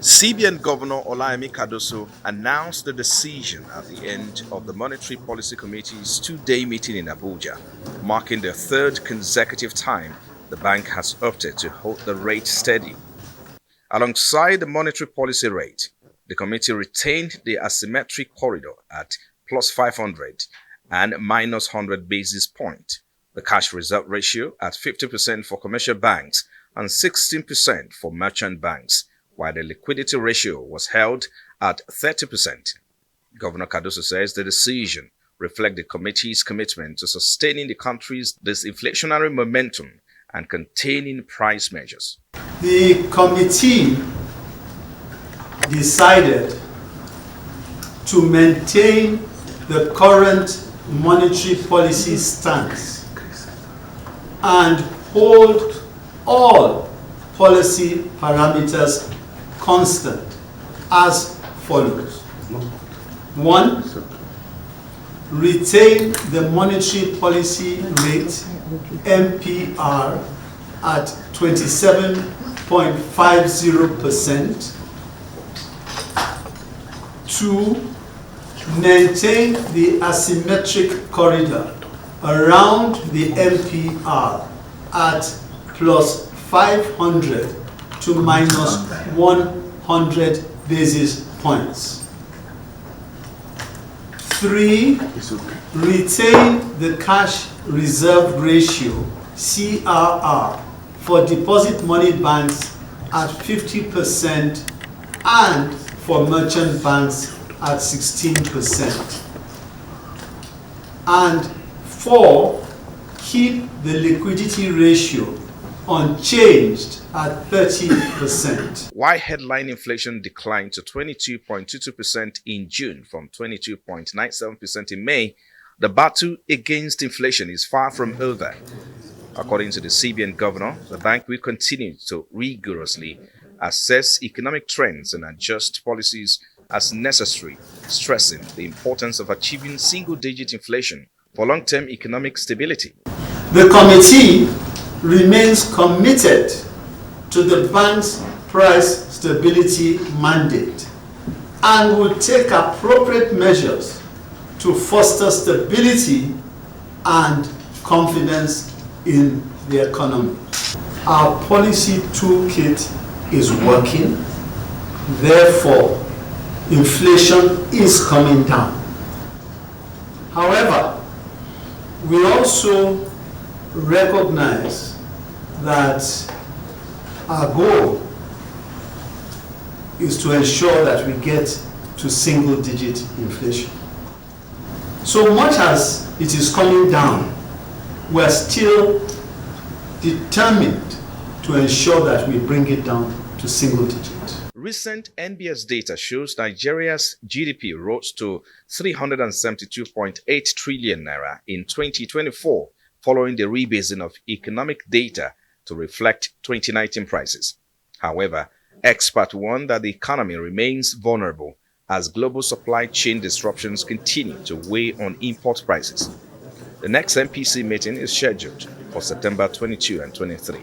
CBN Governor Olayemi Cardoso announced the decision at the end of the Monetary Policy Committee's two-day meeting in Abuja, marking the third consecutive time the bank has opted to hold the rate steady. Alongside the monetary policy rate, the committee retained the asymmetric corridor at plus 500 and minus 100 basis points, the cash reserve ratio at 50% for commercial banks and 16% for merchant banks, while the liquidity ratio was held at 30%. Governor Cardoso says the decision reflects the committee's commitment to sustaining the country's disinflationary momentum and containing price measures. The committee decided to maintain the current monetary policy stance and hold all policy parameters constant as follows. 1. Retain the monetary policy rate MPR at 27.50%. 2. Maintain the asymmetric corridor around the MPR at plus 500 to minus 100 basis points. 3. Retain the cash reserve ratio CRR for deposit money banks at 50% and for merchant banks at 16%. And 4. Keep the liquidity ratio unchanged at 30%. While headline inflation declined to 22.22% in June from 22.97% in May, the battle against inflation is far from over. According to the CBN governor, the bank will continue to rigorously assess economic trends and adjust policies as necessary, stressing the importance of achieving single-digit inflation for long-term economic stability. The committee remains committed to the bank's price stability mandate and will take appropriate measures to foster stability and confidence in the economy. Our policy toolkit is working, therefore inflation is coming down. However, we also recognize that our goal is to ensure that we get to single-digit inflation. So much as it is coming down, we're still determined to ensure that we bring it down to single-digit. Recent NBS data shows Nigeria's GDP rose to 372.8 trillion naira in 2024, following the rebasing of economic data to reflect 2019 prices. However, experts warn that the economy remains vulnerable as global supply chain disruptions continue to weigh on import prices. The next MPC meeting is scheduled for September 22 and 23.